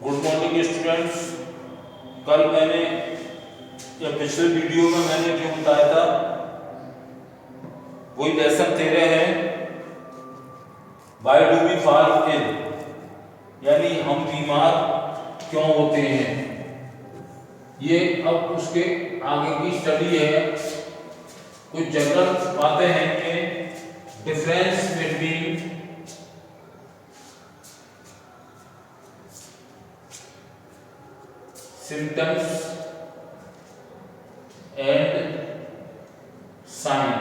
Good morning students. कल मैंने या पिछले वीडियो में मैंने जो बताया था वही लेसन 13 है, why do we fall ill, यानी हम बीमार क्यों होते हैं। ये अब उसके आगे की स्टडी है। कुछ जनरल बातें हैं कि difference between symptoms and sign,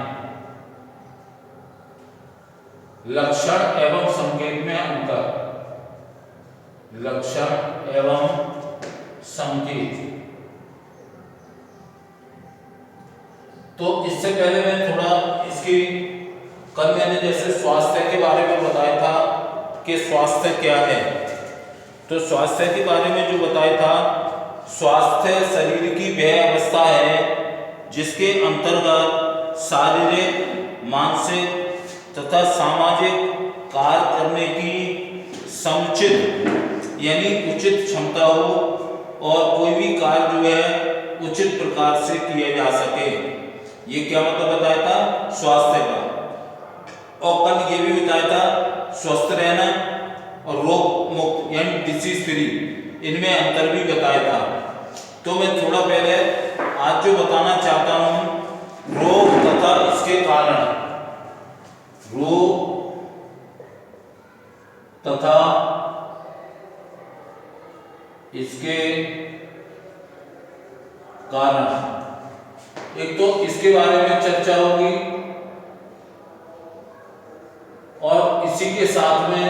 लक्षण एवं संकेत में अंतर। लक्षण एवं संकेत। तो इससे पहले मैं थोड़ा इसकी, कल मैंने जैसे स्वास्थ्य के बारे में बताया था कि स्वास्थ्य क्या है। तो स्वास्थ्य के बारे में जो बताया था, स्वास्थ्य शरीर की वह अवस्था है जिसके अंतर्गत शारीरिक, मानसिक तथा सामाजिक कार्य करने की समुचित यानी उचित क्षमता हो और कोई भी कार्य जो है उचित प्रकार से किया जा सके। ये क्या मतलब बताया था स्वास्थ्य का। और कल ये भी बताया था स्वस्थ रहना और रोग मुक्त यानी डिसीज फ्री, इनमें अंतर भी बताया था। तो मैं थोड़ा पहले आज जो बताना चाहता हूं रोग तथा इसके कारण, रोग तथा इसके कारण। एक तो इसके बारे में चर्चा होगी और इसी के साथ में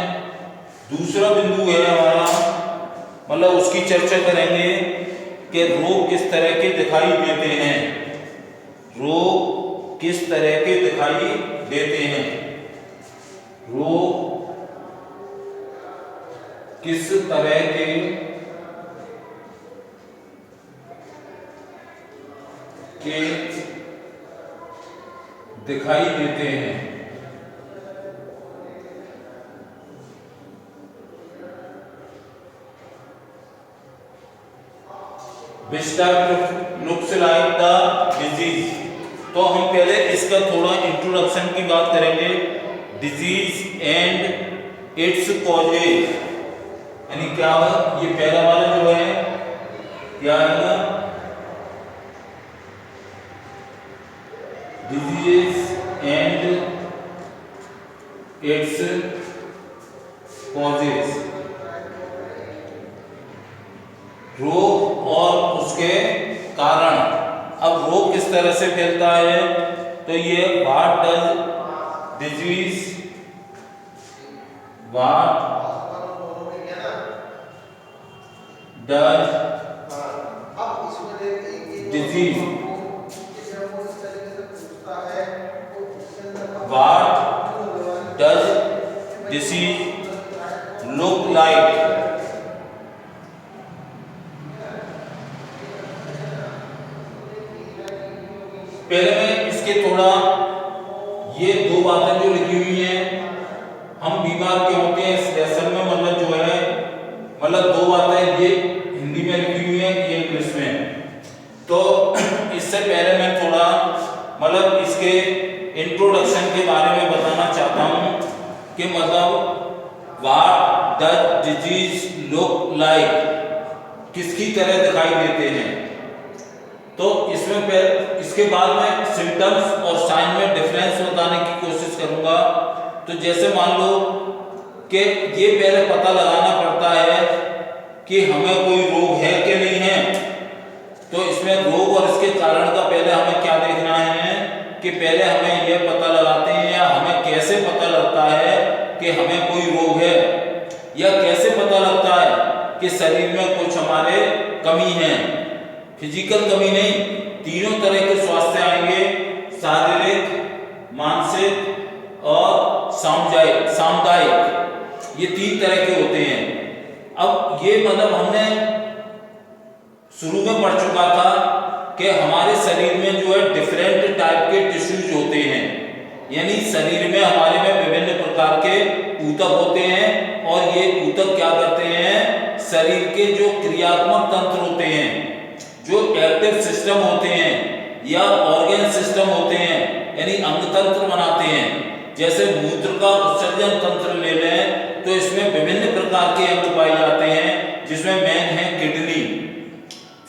दूसरा बिंदु है हमारा, मतलब उसकी चर्चा करेंगे कि रोग किस तरह के दिखाई देते हैं। रोग किस तरह के दिखाई देते हैं। रोग किस तरह के दिखाई देते हैं। Which type looks like the disease। तो हम पहले इसका थोड़ा इंट्रोडक्शन की बात करेंगे। डिजीज एंड इट्स कॉजेज, यानी क्या है ये पहला वाला जो है क्या है, डिजीज एंड इट्स कॉजेज, रोग और उसके कारण। अब रोग किस तरह से फैलता है, तो ये what does disease, what does disease, what does disease look like. पहले मैं इसके थोड़ा ये दो बातें जो लिखी हुई हैं, हम बीमार क्यों होते हैं इस लेसन में, मतलब जो है मतलब दो बातें ये हिंदी में लिखी हुई हैं, ये इंग्लिश में। तो इससे पहले मैं थोड़ा मतलब इसके इंट्रोडक्शन के बारे में बताना चाहता हूं कि मतलब what does disease look like, किसकी तरह दिखाई देते हैं। तो इसमें इसके बाद में सिम्टम्स और साइन में डिफरेंस बताने की कोशिश करूंगा। तो जैसे मान लो कि ये पहले पता लगाना पड़ता है कि हमें कोई रोग है कि नहीं है। तो इसमें रोग और इसके कारण का पहले हमें क्या देखना है कि पहले हमें यह पता लगाते हैं या हमें कैसे पता लगता है कि हमें कोई रोग है, या कैसे पता लगता है कि शरीर में कुछ हमारे कमी है। फिजिकल कमी नहीं, तीनों तरह के स्वास्थ्य आएंगे, शारीरिक, मानसिक और सामुदायिक, ये तीन तरह के होते हैं। अब ये मतलब हमने शुरू में पढ़ चुका था कि हमारे शरीर में जो है डिफरेंट टाइप के टिश्यूज होते हैं, यानी शरीर में हमारे में विभिन्न प्रकार के ऊतक होते हैं और ये ऊतक क्या करते हैं, शरीर के जो क्रियात्मक तंत्र होते हैं, जो एक्टिव सिस्टम होते हैं या ऑर्गन सिस्टम होते हैं, यानी अंग तंत्र बनाते हैं। जैसे मूत्र का उत्सर्जन तंत्र ले लें तो इसमें विभिन्न प्रकार के अंग पाए जाते हैं, जिसमें मेन है किडनी,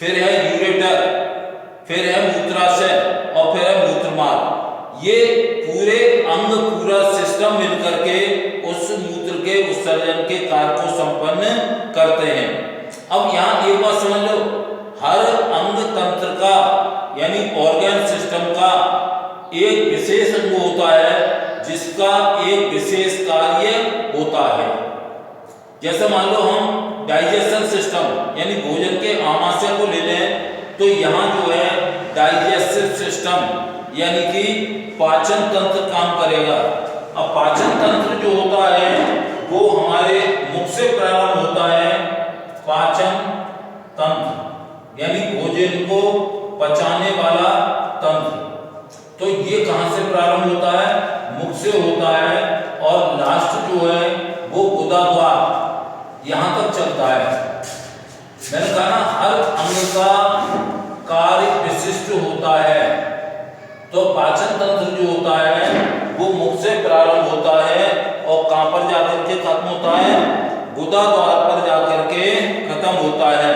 फिर है यूरेटर, फिर है मूत्राशय और फिर है मूत्रमार्ग। ये पूरे अंग, पूरा सिस्टम मिलकर के उस मूत्र के उत्सर्जन के कार्य को संपन्न करते हैं। अब यहाँ एक बात समझ लो, हर अंग तंत्र का यानी ऑर्गन सिस्टम का एक विशेष अंग होता है जिसका एक विशेष कार्य होता है। जैसे मान लो हम डाइजेशन सिस्टम यानी भोजन के आमाशय को ले लें तो यहाँ जो है डाइजेस्टिव सिस्टम यानी कि पाचन तंत्र काम करेगा। अब पाचन तंत्र जो होता है वो हमारे मुख से प्रारंभ होता है। पाचन तंत्र यानी भोजन को पचाने वाला तंत्र, तो ये कहां से प्रारंभ होता है? मुख से होता है और लास्ट जो है वो गुदा द्वार यहां तक चलता है। मैंने कहा ना हर अंग का कार्य विशिष्ट होता है। तो पाचन तंत्र जो होता है वो मुख से प्रारंभ होता है और कहां पर जाकर के खत्म होता है? गुदा द्वार पर जाकर के खत्म होता है।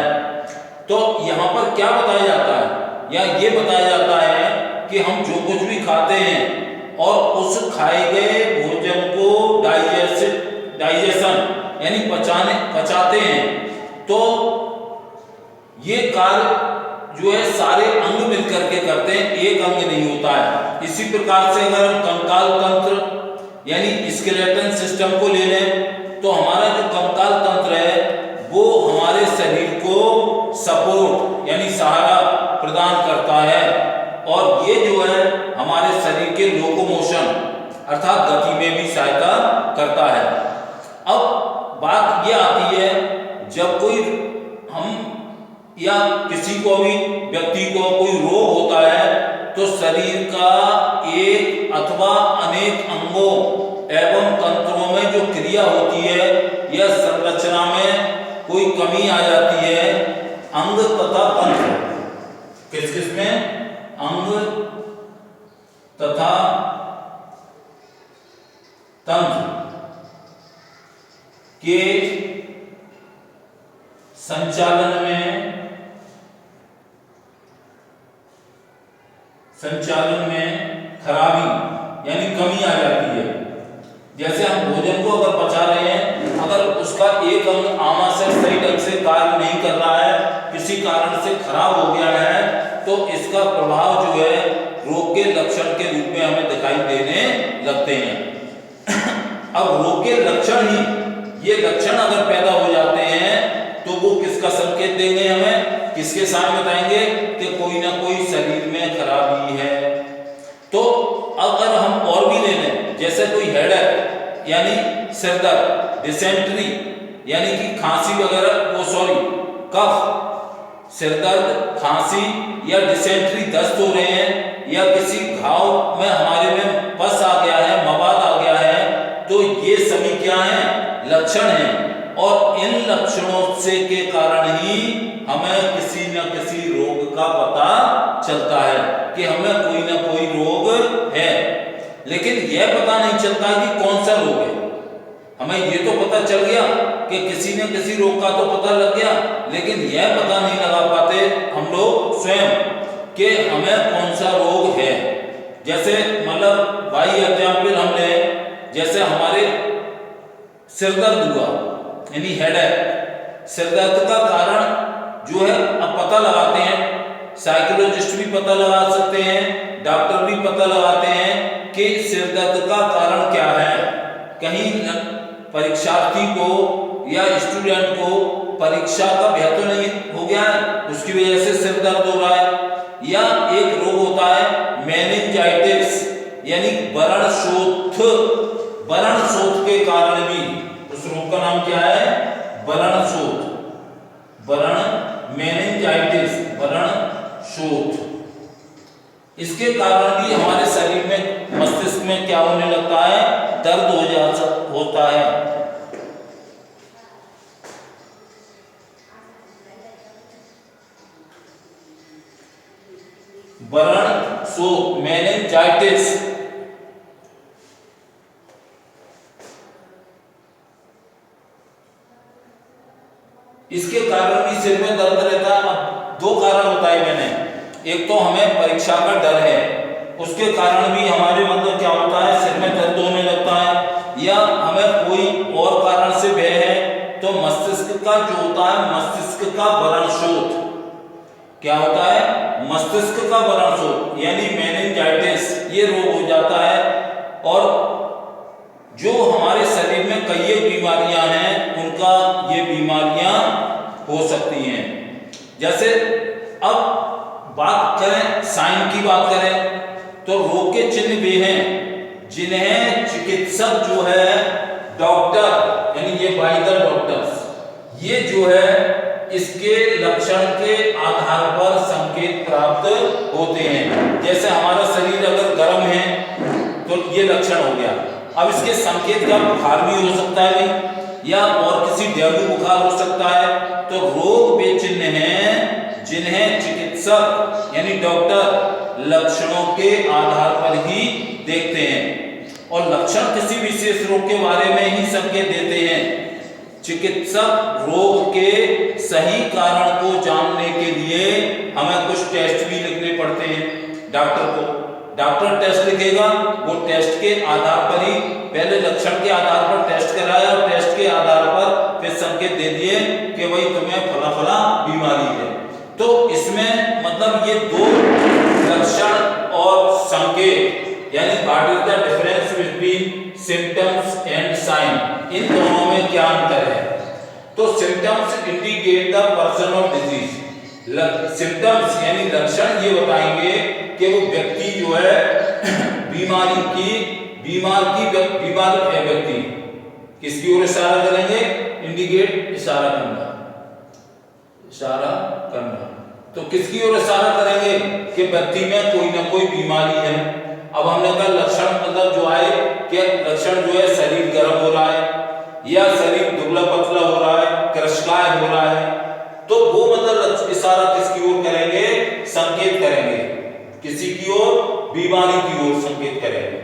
तो यहाँ पर क्या बताया जाता है? या ये बताया जाता है कि हम जो कुछ भी खाते हैं और उस खाए गए भोजन को डाइजेशन यानी पचाते हैं, तो ये कार्य जो है सारे अंग मिलकर के करते हैं, एक अंग नहीं होता है। इसी प्रकार से अगर हम कंकाल तंत्र यानी स्केलेटन सिस्टम को ले लें तो हमारा जो कंकाल तंत्र है वो हमारे शरीर को सपोर्ट यानी सहारा प्रदान करता है और ये जो है हमारे शरीर के लोकोमोशन अर्थात गति में भी सहायता करता है। अब बात ये आती है जब कोई हम या किसी को भी व्यक्ति को कोई रोग होता है तो शरीर का एक अथवा अनेक अंगों एवं तंत्रों में जो क्रिया होती है या संरचना में कोई कमी आ जाती है। अंग तथा तंत्र किस किस में? अंग तथा तंत्र के संचालन में खराबी यानी कमी आ जाती है। जैसे हम भोजन को अगर पचा रहे हैं, अगर उसका एक अंग आमाशय सही ढंग से कार्य नहीं कर रहा है, किसी कारण से खराब हो गया है, तो इसका प्रभाव जो है रोग के लक्षण के रूप में हमें दिखाई देने लगते हैं। अब रोग के लक्षण ही, ये लक्षण अगर पैदा हो जाते हैं तो वो किसका संकेत देंगे हमें? किसके सामने बताएंगे कि कोई ना कोई शरीर में खराबी है। तो अगर हम और भी ले लें, जैसे कोई हेडेक यानी सिर दर्द, डिसेंट्री यानी कि खांसी वगैरह, कफ, सिर दर्द, खांसी या डिसेंट्री, दस्त हो रहे हैं या किसी घाव में हमारे में पस आ गया है, मवाद आ गया है, तो ये सभी क्या हैं? लक्षण हैं। और इन लक्षणों से के कारण ही हमें किसी न किसी रोग का पता चलता है कि हमें कोई ना कोई रोग है। लेकिन यह पता नहीं चलता कि कौन सा रोग है। हमें ये तो पता चल गया कि किसी न किसी रोग का तो पता लग गया, लेकिन यह पता नहीं लगा पाते हम लोग स्वयं कि हमें कौन सा रोग है। जैसे मतलब बाई एग्जाम्पल हम ले, जैसे हमारे सिर दर्द हुआ यानी हेडेक, सिर दर्द का कारण जो है अब पता लगाते हैं, साइकोलॉजिस्ट भी पता लगा सकते हैं, डॉक्टर भी पता लगाते हैं कि सिर दर्द का कारण क्या है। कहीं परीक्षार्थी को या स्टूडेंट को परीक्षा का भय तो नहीं हो गया है, उसकी वजह से सिर दर्द हो रहा है। या एक रोग होता है मेनिंजाइटिस यानी बरणशोथ के कारण भी, उस रोग का नाम क्या है? बरणशोथ। इसके कारण भी हमारे शरीर में, मस्तिष्क में क्या होने लगता है? दर्द होता है। वरण शोथ मेनिंजाइटिस, इसके कारण भी सिर में दर्द रहता है। अब दो कारण बताए मैंने, एक तो हमें परीक्षा का डर है, उसके कारण भी हमारे मतलब क्या होता है, सिर में दर्द होने लगता है, या हमें कोई और कारण से भय है तो मस्तिष्क का जो होता है, मस्तिष्क का वरण शोथ, क्या होता है, मस्तिष्क का वरण शोथ यानी मेनिंजाइटिस, ये रोग हो जाता है। और जो हमारे शरीर में कई एक बीमारियां हैं उनका ये बीमारियां हो सकती हैं। जैसे अब बात करें साइन की बात करें तो रोग के चिन्ह भी हैं जिन्हें चिकित्सक जो है, डॉक्टर यानी ये बाय द डॉक्टर्स, ये जो है इसके लक्षण के आधार पर संकेत प्राप्त होते हैं। जैसे हमारा शरीर अगर गर्म है तो ये लक्षण हो गया। अब इसके संकेत क्या, बुखार भी हो सकता है भाई, या और किसी डेंगू बुखार हो सकता है। तो रोग वे चिन्ह हैं जिन्हें चिकित्सक यानी डॉक्टर लक्षणों के आधार पर ही देखते हैं, और लक्षण किसी विशेष रोग के बारे में ही संकेत देते हैं। चिकित्सक रोग के सही कारण को जानने के लिए हमें कुछ टेस्ट भी लिखने पड़ते हैं डॉक्टर को। डॉक्टर टेस्ट लिखेगा, वो टेस्ट के आधार पर ही, पहले लक्षण के आधार पर टेस्ट कराया और टेस्ट के आधार पर फिर संकेत दे दिए कि भाई तुम्हें फला फला बीमारी है। तो इसमें मतलब ये दो लक्षण और संकेत यानी what is the difference between symptoms and sign, इन दोनों में क्या अंतर है। तो symptoms indicate the person of disease, symptoms यानी लक्षण ये बताएंगे कि वो व्यक्ति जो है बीमार है व्यक्ति, किसकी ओर इशारा करेंगे, इंडिकेट इशारा करना, इशारा करना, तो किसकी ओर इशारा करेंगे कि व्यक्ति में कोई ना कोई बीमारी है। अब हमने कहा लक्षण मतलब जो आए कि लक्षण जो है शरीर गर्म हो रहा है या शरीर दुबला पतला हो रहा है, कृशकाय हो रहा है, तो वो मतलब इशारा किसकी ओर करेंगे, संकेत करेंगे, किसी की ओर, बीमारी की ओर संकेत करेंगे।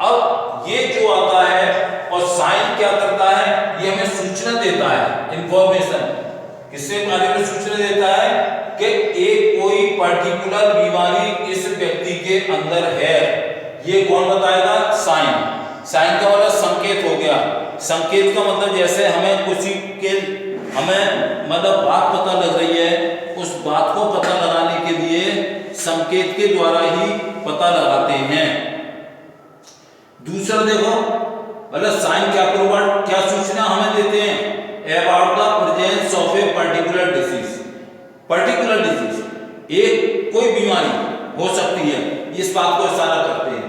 अब ये जो आता है और साइन क्या करता है, ये हमें सूचना देता है, इंफॉर्मेशन, किसके बारे में सूचना देता है कि एक कोई पर्टिकुलर बीमारी इस व्यक्ति के अंदर है। ये कौन बताएगा, साइन। साइन का मतलब संकेत हो गया। संकेत का मतलब जैसे हमें किसी के हमें मतलब बात पता लग रही है, उस बात को पता लगाने के लिए संकेत के द्वारा ही पता लगाते हैं। दूसरा देखो मतलब साइन क्या प्रोवाइड, क्या सूचना हमें देते हैं, about the presence of a particular disease. Particular disease, एक कोई बीमारी हो सकती है, इस बात को इशारा करते हैं।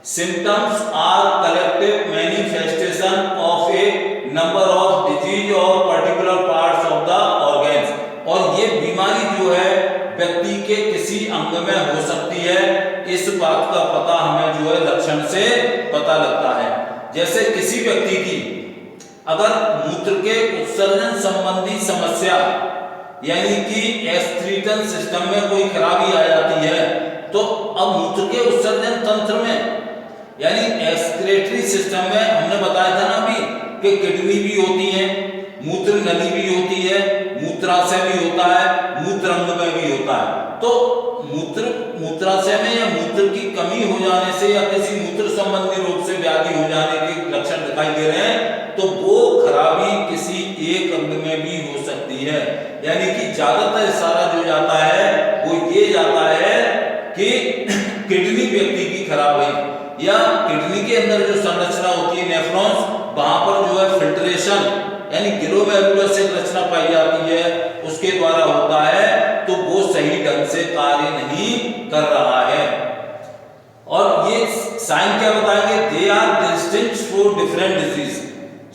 Symptoms are collective manifestation of a number of disease of particular parts of the organs, और ये बीमारी जो है व्यक्ति के किसी अंग में हो सकती है, इस बात का पता हमें जो है लक्षण से पता लगता है। जैसे किसी व्यक्ति की अगर मूत्र के उत्सर्जन संबंधी समस्या यानी कि एक्सक्रीटन सिस्टम में कोई खराबी आ जाती है, तो अब मूत्र के उत्सर्जन तंत्र में यानी एक्सक्रेटरी सिस्टम में हमने बताया था ना अभी कि किडनी भी होती है, मूत्र नली भी होती है, मूत्राशय भी होता है, मूत्रांग में भी होता है। तो मूत्राशय में या मूत्र की कमी हो जाने से या किसी मूत्र संबंधी रोग से व्याधि हो जाने के लक्षण दिखाई दे रहे हैं, तो वो खराबी किसी एक अंग में भी हो सकती है। यानी कि ज्यादातर इशारा जो जाता है वो ये जाता है कि किडनी व्यक्ति की खराब है, या किडनी के अंदर जो संरचना होती है नेफ्रॉन्स, वहां पर जो है फिल्ट्रेशन यानी ग्लोमेरुलर से रचना पाई जाती है, उसके द्वारा होता है, तो वो सही ढंग से कार्य नहीं कर रहा है। और ये साइन क्या बताएंगे, they are distinct for different disease.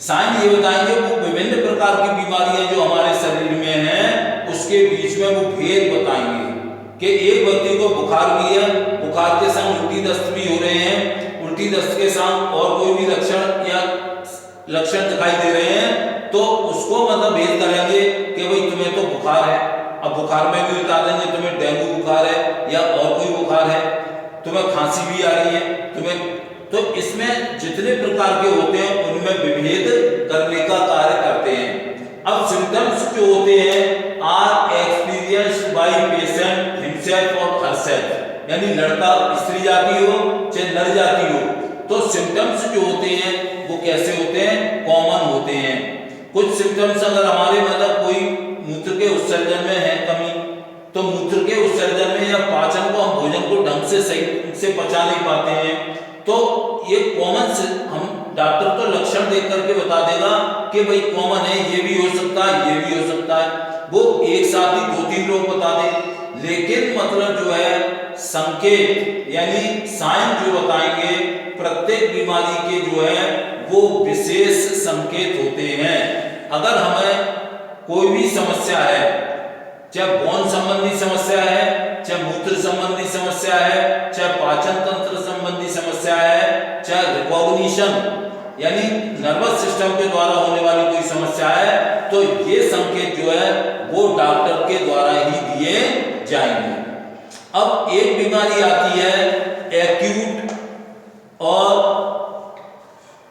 Sign ये बताएंगे वो विभिन्न प्रकार की बीमारियां जो हमारे शरीर में हैं उसके बीच में वो भेद बताएंगे कि एक व्यक्ति को बुखार भी है, बुखार के संग उल्टी दस्त भी हो रहे हैं, उल्टी दस्त के संग और कोई भी लक्षण दिखाई दे रहे हैं, तो उसको मतलब भेद करेंगे कि भाई तुम्हें तो बुखार है, अब बुखार में भी बता देंगे तुम्हें डेंगू बुखार है या और कोई बुखार है, तुम्हें खांसी भी आ रही है तुम्हें, तो इसमें जितने प्रकार के होते हैं उनमें विभेद करने का कार्य करते हैं। अब सिम्टम्स जो होते हैं are experienced by patient himself और हरसेल्फ, यानी लड़का स्त्री जाति हो चाहे नर जाति हो, तो सिम्टम्स जो होते हैं वो कैसे होते हैं, कॉमन होते हैं। कुछ सिम्टम्स अगर हमारे मतलब कोई मूत्र के उत्सर्जन में है कमी, तो मूत्र के उत्सर्जन में या पाचन को हम भोजन को ढंग से सही से पचा नहीं पाते हैं, तो ये कॉमन हम डॉक्टर तो लक्षण देख करके बता देगा कि भाई कॉमन है, ये भी हो सकता है ये भी हो सकता है, वो एक साथ ही 2-3 लोग बता दे। लेकिन मतलब जो है संकेत यानी साइन जो बताएंगे प्रत्येक बीमारी के जो है वो विशेष संकेत होते हैं। अगर हमें कोई भी समस्या है, चाहे बोन संबंधी समस्या है, चाहे मूत्र संबंधी समस्या है, चाहे पाचन तंत्र संबंधी समस्या है, चाहे रिकॉग्निशन यानी नर्वस सिस्टम के द्वारा होने वाली कोई समस्या है, तो ये संकेत जो है वो डॉक्टर के द्वारा ही दिए जाएंगे। अब एक बीमारी आती है एक्यूट और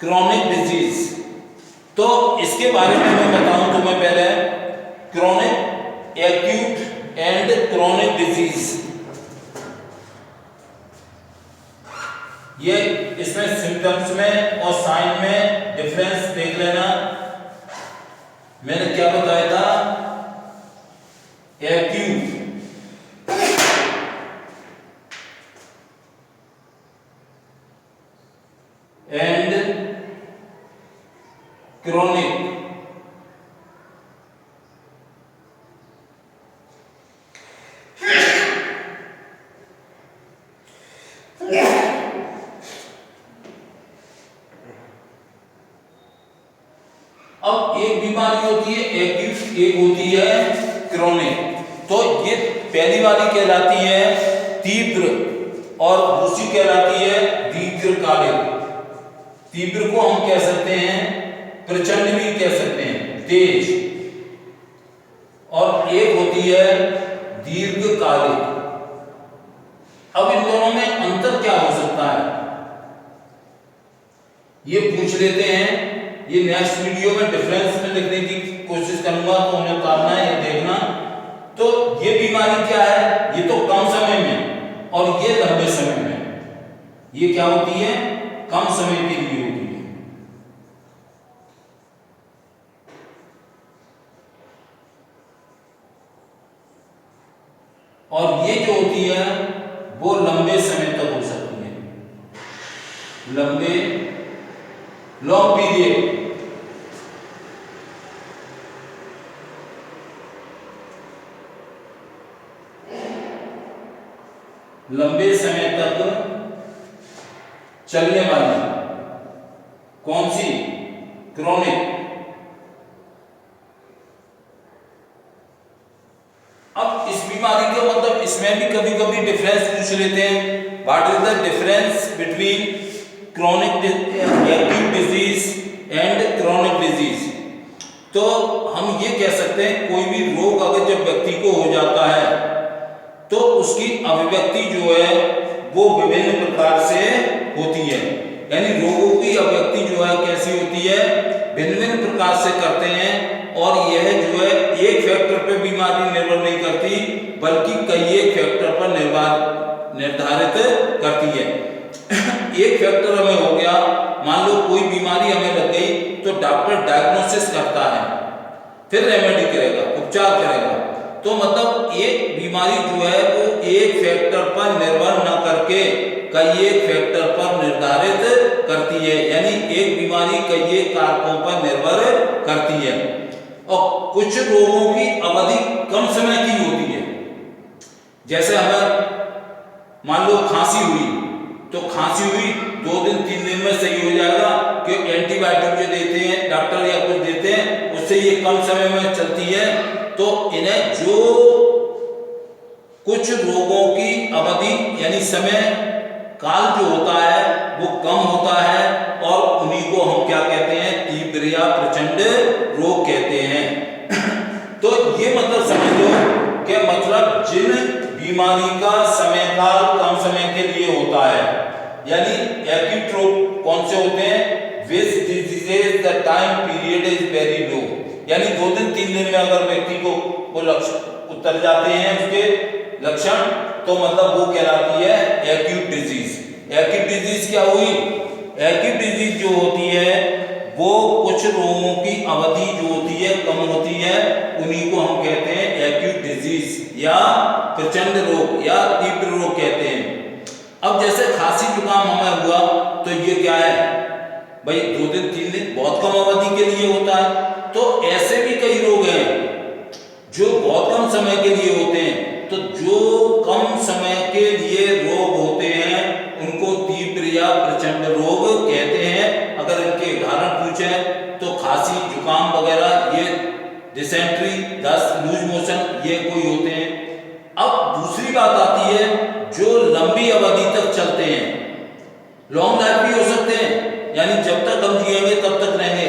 क्रॉनिक डिजीज, तो इसके बारे में मैं बताऊं तुम्हें पहले chronic acute and chronic disease, ये इसमें सिम्टम्स में और साइन में डिफरेंस देख लेना। मैंने क्या बताया था, एक्यूट एंड क्रॉनिक। अब एक बीमारी होती है एक्यूट, एक होती है क्रॉनिक, तो ये पहली वाली कहलाती है तीव्र और दूसरी कहलाती है दीर्घकालिक। तीव्र को हम कह सकते हैं प्रचंड भी कह सकते हैं तेज, और एक होती है दीर्घकालिक। अब इन दोनों में अंतर क्या हो सकता है ये पूछ लेते हैं। ये नेक्स्ट वीडियो में डिफरेंस में लिखने की कोशिश करूंगा, तो उन्हें उतारना है ये देखना। तो ये बीमारी क्या है, ये तो कम समय में और ये लंबे समय में, ये क्या होती है कम समय के लिए होती है। और ये जो होती है वो लंबे समय तक हो सकती है, लंबे लॉन्ग पीरियड। लंबे समय तक चलने वाली कौन सी, क्रॉनिक। अब इस बीमारी का मतलब इसमें भी कभी कभी डिफरेंस पूछ लेते हैं, what is the difference between chronic acute disease and chronic disease. तो हम ये कह सकते हैं कोई भी रोग अगर जब व्यक्ति को हो जाता है तो उसकी अभिव्यक्ति जो है वो विभिन्न प्रकार से होती है, यानी रोगों की अभिव्यक्ति जो है कैसी होती है, भिन्न भिन्न प्रकार से करते हैं। और यह जो है एक फैक्टर पे बीमारी निर्भर नहीं करती बल्कि कई एक फैक्टर पर निर्धारित करती है। एक फैक्टर हमें हो गया, मान लो कोई बीमारी हमें लग गई तो डॉक्टर डायग्नोसिस करता है, फिर रेमेडी करेगा, उपचार करेगा। तो मतलब एक बीमारी जो है वो एक फैक्टर पर निर्भर न करके कई एक फैक्टर पर निर्धारित करती है, यानी एक बीमारी कई एक कारकों पर निर्भर करती है। और कुछ रोगों की अवधि कम समय की होती है, जैसे हमें मान लो खांसी हुई तो खांसी हुई 2 दिन 3 दिन में सही हो जाएगा, क्योंकि एंटीबायोटिक जो देते हैं डॉक्टर या कुछ देते हैं उससे ये कम समय में चलती है। तो इन्हें जो कुछ रोगों की अवधि यानी समय काल जो होता है वो कम होता है और उन्हीं को हम क्या कहते हैं, तीव्र या प्रचंड रोग कहते हैं। तो ये मतलब समझ लो बीमारी का समयकाल कम समय के लिए होता है। यानी एक्यूट रोग कौन से होते हैं? Which diseases the time period is very low, यानी 2 दिन 3 दिन में अगर व्यक्ति को वो लक्षण उतर जाते हैं उसके लक्षण, तो मतलब वो कहलाती है एक्यूट डिजीज। एक्यूट डिजीज क्या हुई? एक्यूट डिजीज जो होती है वो कुछ रोगों की अवधि जो होती है कम होती है, उन्हीं को हम कहते हैं एक्यूट डिजीज या प्रचंड रोग या तीव्र रोग कहते हैं। अब जैसे खांसी जुकाम हमें हुआ तो ये क्या है भाई? 2 दिन 3 दिन बहुत कम अवधि के लिए होता है। तो ऐसे भी कई रोग हैं जो बहुत कम समय के लिए होते हैं। तो जो कम समय के लिए रोग होते हैं उनको तीव्र या प्रचंड रोग कहते हैं। अगर इनके उदाहरण पूछे तो खांसी जुकाम वगैरह, ये डिसेंट्री, दस्त, लूज मोशन, ये कोई होते हैं। अब दूसरी बात आती है जो लंबी अवधि तक चलते हैं, लॉन्ग लाइफ भी हो सकते हैं, यानी जब तक हम जिएंगे तब तक रहेंगे।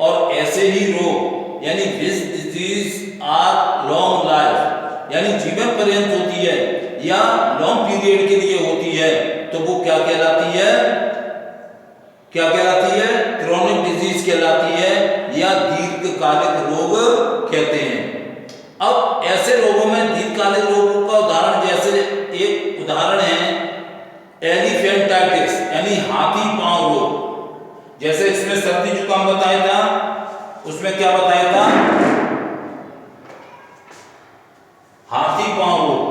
और ऐसे ही रोग यानी which disease are long life, यानी जीवन पर्यंत होती है या लॉन्ग पीरियड के लिए होती है, तो वो क्या कहलाती है? क्या कहलाती है? क्रोनिक डिजीज कहलाती है या दीर्घकालिक रोग कहते हैं। अब ऐसे रोगों में दीर्घकालिक रोगों का उदाहरण, जैसे एक उदाहरण है एलिफेंटाइटिस यानी हाथी पांव रोग। जैसे इसमें सर्दी जुकाम बताया था, उसमें क्या बताया था? हाथी पांव रोग,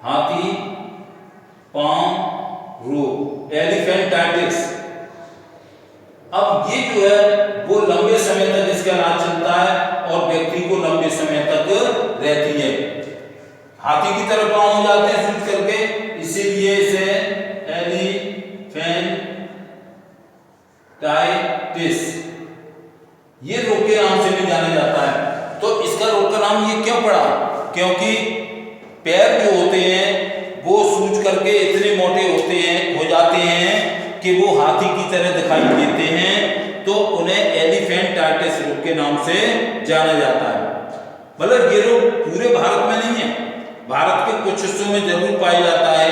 हाथी पांव रोग, एलिफेंटाइटिस। अब ये जो है वो लंबे समय तक इसका इलाज चलता है और व्यक्ति को लंबे समय तक रहती है। हाथी की तरह पांव हो जाते हैं सूज करके, इसीलिए इसे एलिफेंटाइटिस ये रोग के नाम से भी जाना जाता है। तो इसका रोग का नाम ये क्यों पड़ा? क्योंकि पैर जो होते हैं वो सूज करके इतने मोटे होते हैं, हो जाते हैं कि वो हाथी की तरह दिखाई देते हैं, तो उन्हें एलिफेंटाइटिस रोग के नाम से जाना जाता है। मतलब ये रोग पूरे भारत में नहीं है, भारत के कुछ हिस्सों में जरूर पाया जाता है,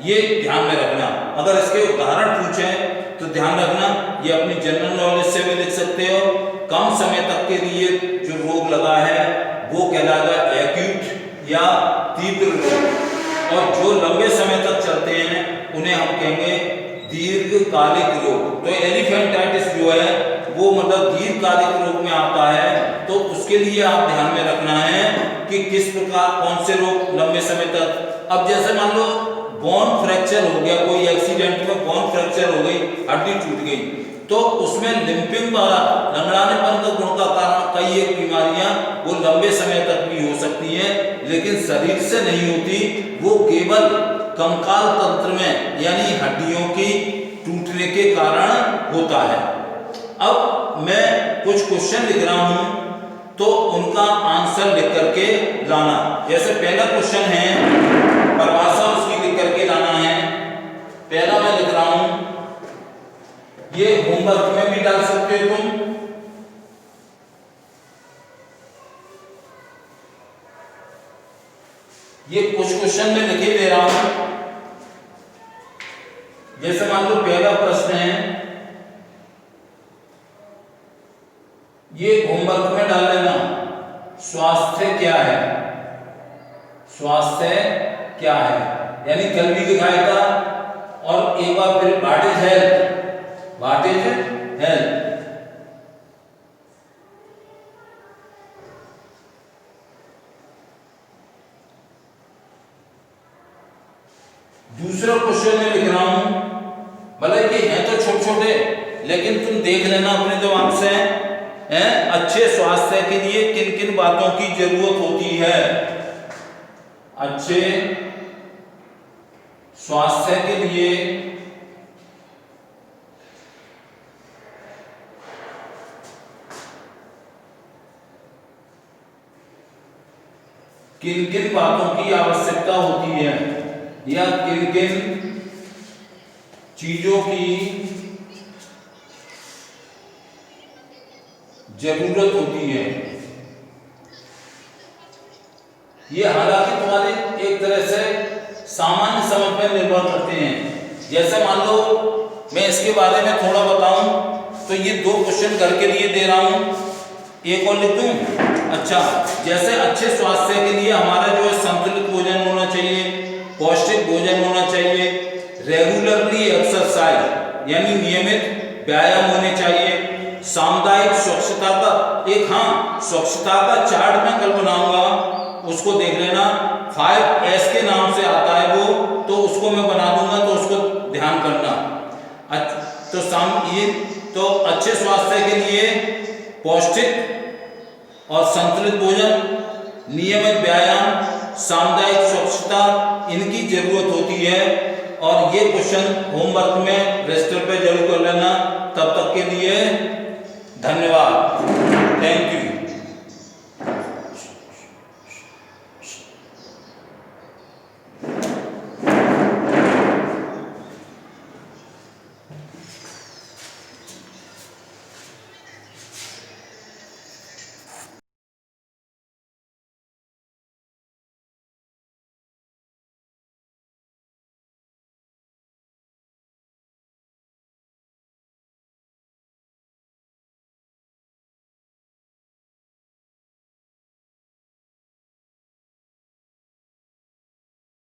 ये ध्यान में रखना। अगर इसके उदाहरण पूछें तो ध्यान रखना, ये अपनी जनरल नॉलेज से भी लिख सकते हो। कम समय तक के लिए जो रोग लगा है वो कहलाएगा एक्यूट या तीव्र रोग, और जो लंबे समय तक चलते हैं उन्हें हम कहेंगे दीर्घकालिक रोग। तो एलिफेंटाइटिस जो है वो मतलब दीर्घकालिक रोग में आता है। तो उसके लिए आप ध्यान में रखना है कि किस प्रकार कौन से रोग लंबे समय तक। अब जैसे मान लो बोन फ्रैक्चर हो गया, कोई एक्सीडेंट में बोन फ्रैक्चर हो गई, हड्डी टूट गई, तो उसमें लिंपिंग वाला लंगड़ानेपन का गुण का कारण कई एक बीमारियां वो लंबे समय तक भी हो सकती हैं, लेकिन शरीर से नहीं होती, वो केवल कंकाल तंत्र में यानी हड्डियों की टूटने के कारण होता है। अब मैं कुछ क्वेश्चन लिख रहा हूं तो उनका आंसर लिख करके लाना। जैसे पहला क्वेश्चन है, परिभाषा उसकी लिख करके लाना है। पहला मैं लिख रहा हूं, ये होमवर्क में भी डाल सकते हो तुम। ये कुछ क्वेश्चन में लिखे दे रहा हूं। जैसे मान लो पहला प्रश्न है, ये होमवर्क में डाल लेना, स्वास्थ्य क्या है? स्वास्थ्य क्या है यानी कल भी दिखाया था, और एक बार फिर what is health, what is health. दूसरा क्वेश्चन में लिख रहा हूं, मतलब ये है तो छोटे छोटे, लेकिन तुम देख लेना अपने दिमाग से हैं। अच्छे स्वास्थ्य के लिए किन किन बातों की जरूरत होती है? अच्छे स्वास्थ्य के लिए किन किन बातों की आवश्यकता होती है या किन किन चीजों की जरूरत होती है? ये हालांकि तुम्हारे एक तरह से सामान्य समझ पर निर्भर करते हैं। जैसे मान लो मैं इसके बारे में थोड़ा बताऊं तो ये 2 क्वेश्चन घर के लिए दे रहा हूं, एक और लिख दूं। अच्छा, जैसे अच्छे स्वास्थ्य के लिए हमारा जो है संतुलित भोजन होना चाहिए, पौष्टिक भोजन होना चाहिए, रेगुलरली एक्सरसाइज यानी नियमित व्यायाम होने चाहिए, सामुदायिक स्वच्छता का स्वच्छता का चार्ट मैं कल बनाऊंगा, उसको देख लेना। 5S के नाम से आता है वो, तो उसको मैं बना दूंगा, तो उसको ध्यान करना। तो अच्छे स्वास्थ्य के लिए पौष्टिक और संतुलित भोजन, नियमित व्यायाम, सामुदायिक स्वच्छता, इनकी जरूरत होती है। और ये क्वेश्चन होमवर्क में रजिस्टर पे जरूर कर लेना। तब तक के लिए धन्यवाद, थैंक यू।